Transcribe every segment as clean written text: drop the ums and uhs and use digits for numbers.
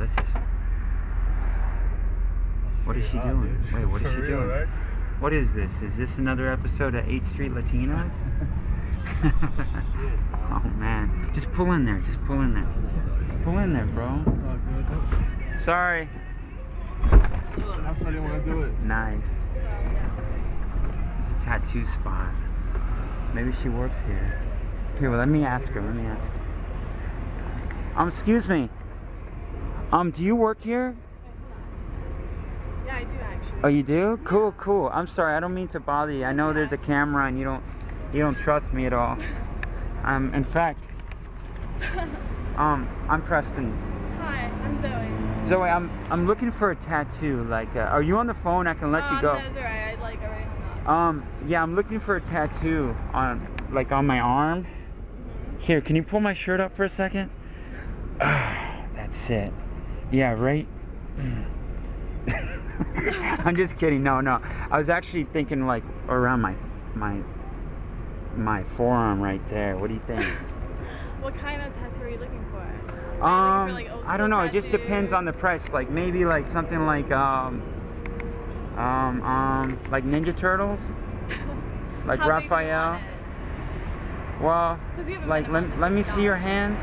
this is... What is she doing? Wait, what is she doing? Right? What is this? Is this another episode of 8th Street Latinos? Oh man. Just pull in there. Just pull in there. Pull in there, bro. It's all good. Sorry. That's why I didn't want to do it. Nice. It's a tattoo spot. Maybe she works here. Here, well, let me ask her. Let me ask her. Excuse me. Do you work here? Yeah, I do actually. Oh, you do? Cool, cool. I'm sorry. I don't mean to bother you. I know there's a camera and you don't trust me at all. In fact, I'm Preston. Hi, I'm Zoe. Zoe, I'm looking for a tattoo. Like, are you on the phone? I can let you go. No, it's alright. I already hung up. Yeah, I'm looking for a tattoo on my arm. Here, can you pull my shirt up for a second? That's it. Yeah, right. I'm just kidding. No. I was actually thinking like around my forearm right there. What do you think? What kind of tattoo are you looking for? I don't know. It just depends on the price. Like maybe like something like Ninja Turtles, like How big do you Raphael. want it? Well, 'Cause we have a like minimum let me see your $60. hands.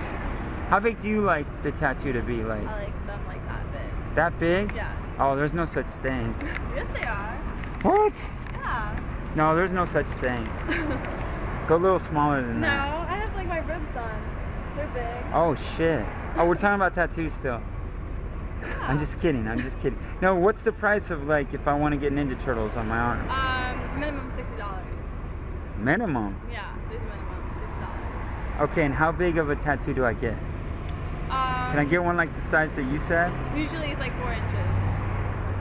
How big do you like the tattoo to be? Like I like them like that big. that big? Yes. Oh, there's no such thing. Yes, they are. What? Yeah. No, there's no such thing. Go a little smaller than No, that. I have like my ribs done. They're big. Oh shit. Oh, we're talking about tattoos still. Yeah. I'm just kidding. No, what's the price of like if I want to get Ninja Turtles on my arm? Minimum $60. Minimum. Yeah, there's a minimum $60. Okay, and how big of a tattoo do I get? Can I get one like the size that you said? Usually it's like 4 inches.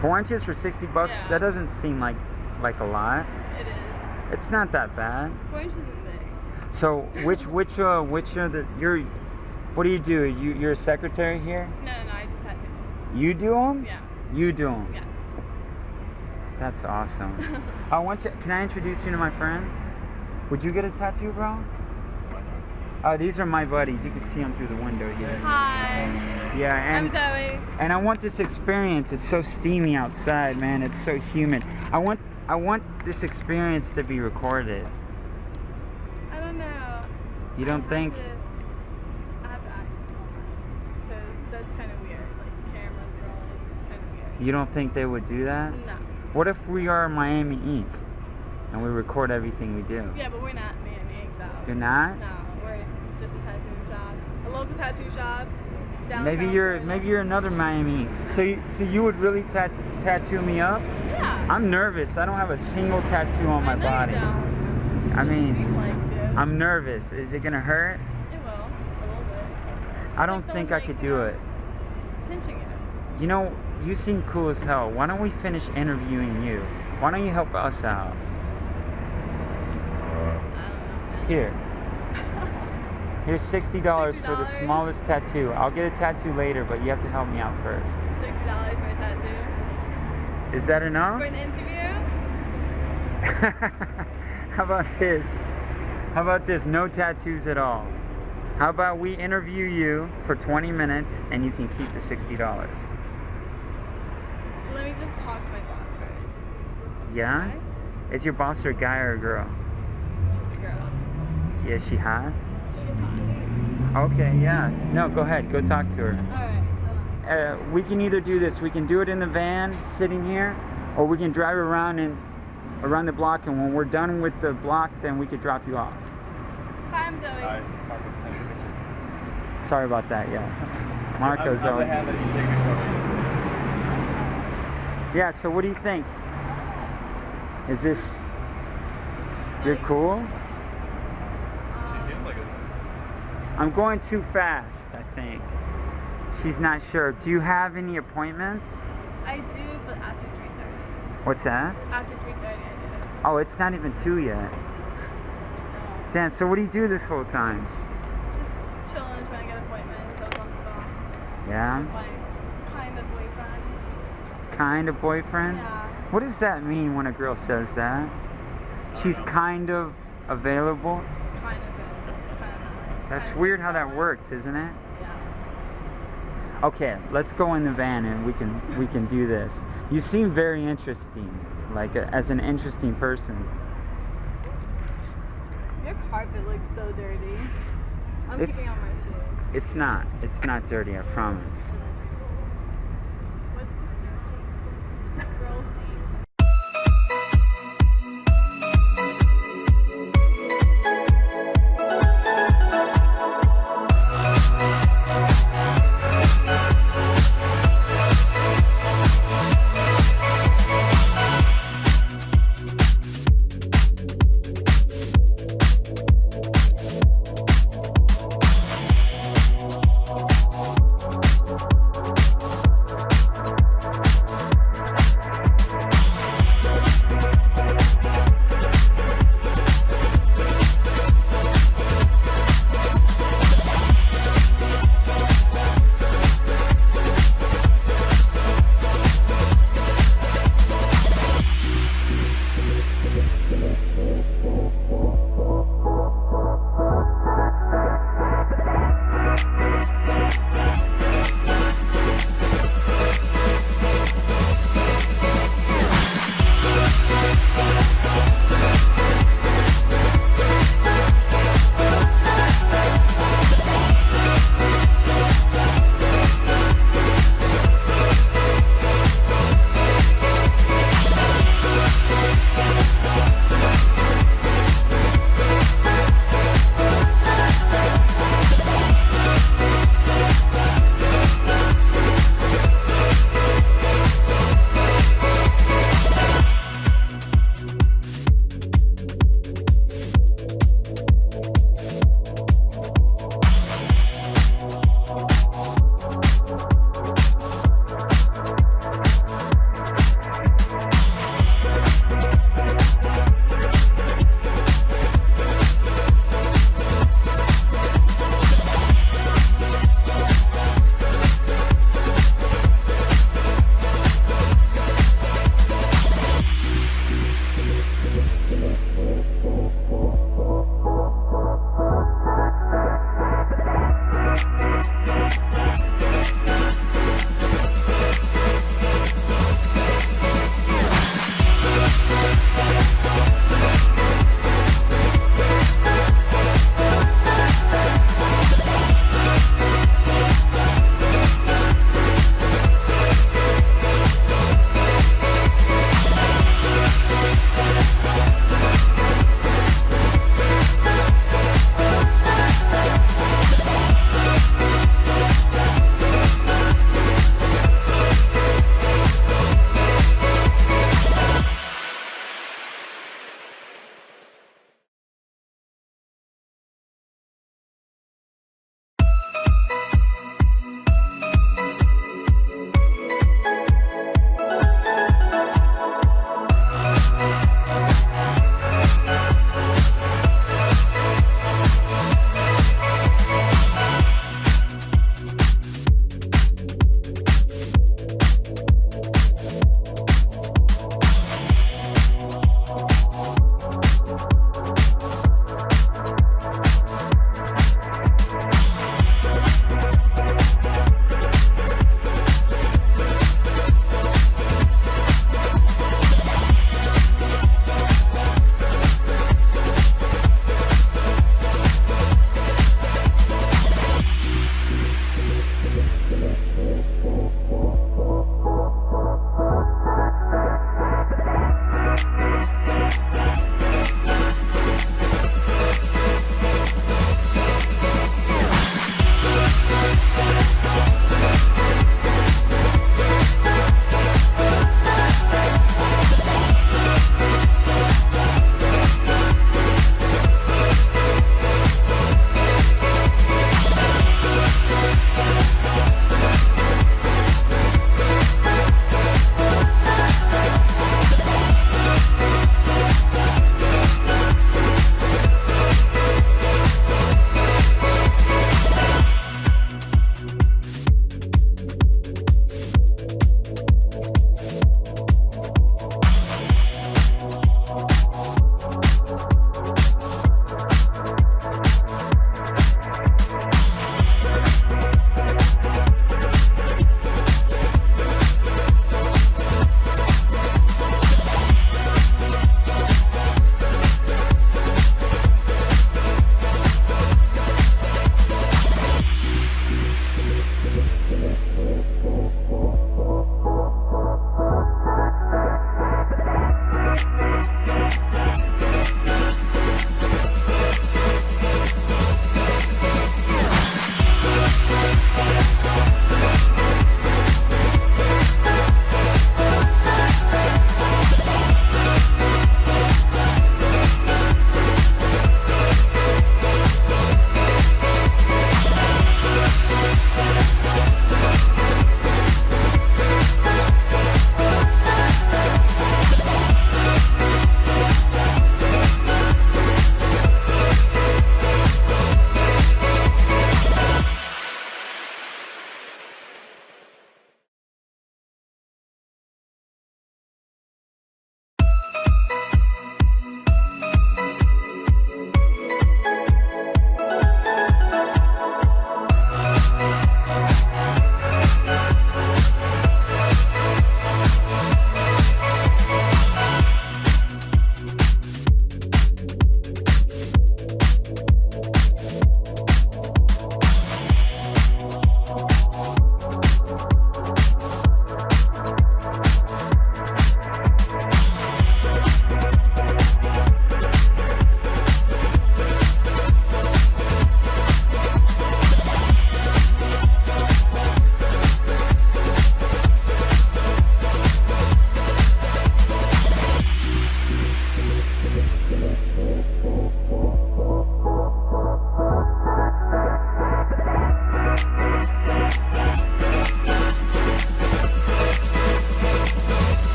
4 inches for $60? Yeah. That doesn't seem like a lot. It is. It's not that bad. 4 inches is big. So which are the what do? You're a secretary here? No, I do tattoos. You do them? Yeah. You do them. Yes. That's awesome. Can I introduce you to my friends? Would you get a tattoo, bro? These are my buddies. You can see them through the window here. Hi. Yeah, I'm Zoe. and I want this experience. It's so steamy outside, man. It's so humid. I want this experience to be recorded. I don't know. You don't think? I have to ask because that's kind of weird. Like the cameras rolling. It's kind of weird. You don't think they would do that? No. What if we are Miami Ink and we record everything we do? Yeah, but we're not Miami Ink though. You're not? No, we're just a tattoo shop. A local tattoo shop. Downtown Maybe you're another Miami Ink. So you would really tattoo me up? Yeah. I'm nervous. I don't have a single tattoo on my I know body. You don't. I You mean, seem like you. I'm nervous. Is it gonna hurt? It will a little bit. I don't Like think I someone, could like, do it. Pinching it. You know, you seem cool as hell. Why don't we finish interviewing you? Why don't you help us out? Here. Here's $60 for the $60? smallest tattoo. I'll get a tattoo later, but you have to help me out first. $60 for a tattoo. Is that enough? For an interview? How about this? How about this? No tattoos at all. How about we interview you for 20 minutes and you can keep the $60? Let me just talk to my boss first. Yeah? Okay? Is your boss a guy or a girl? She's a girl. Yeah, is she hot? She's hot. Okay, yeah. No, go ahead. Go talk to her. Alright. We can either do this. We can do it in the van, sitting here, or we can drive around the block, and when we're done with the block, then we could drop you off. Hi, I'm Zoe. Hi. Sorry about that, yeah. Marco's I'm the on. hand that you take it Yeah, so what do you think? Is this... You're cool? She seems like it. I'm going too fast, I think. She's not sure. Do you have any appointments? I do, but after 3:30. What's that? After 3:30, I do. Oh, it's not even 2 yet. Dan, so what do you do this whole time? Just chilling, trying to get appointments. I was on the phone Yeah? with my kind of boyfriend. Kind of boyfriend? Yeah. What does that mean when a girl says that? She's kind of available? Kind of. That's weird how that works, isn't it? Yeah. Okay, let's go in the van and we can do this. You seem very interesting, like as an interesting person. Your carpet looks so dirty. I'm It's- keeping on my shoes. It's not. It's not dirty, I promise. What's girls name?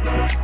Bye.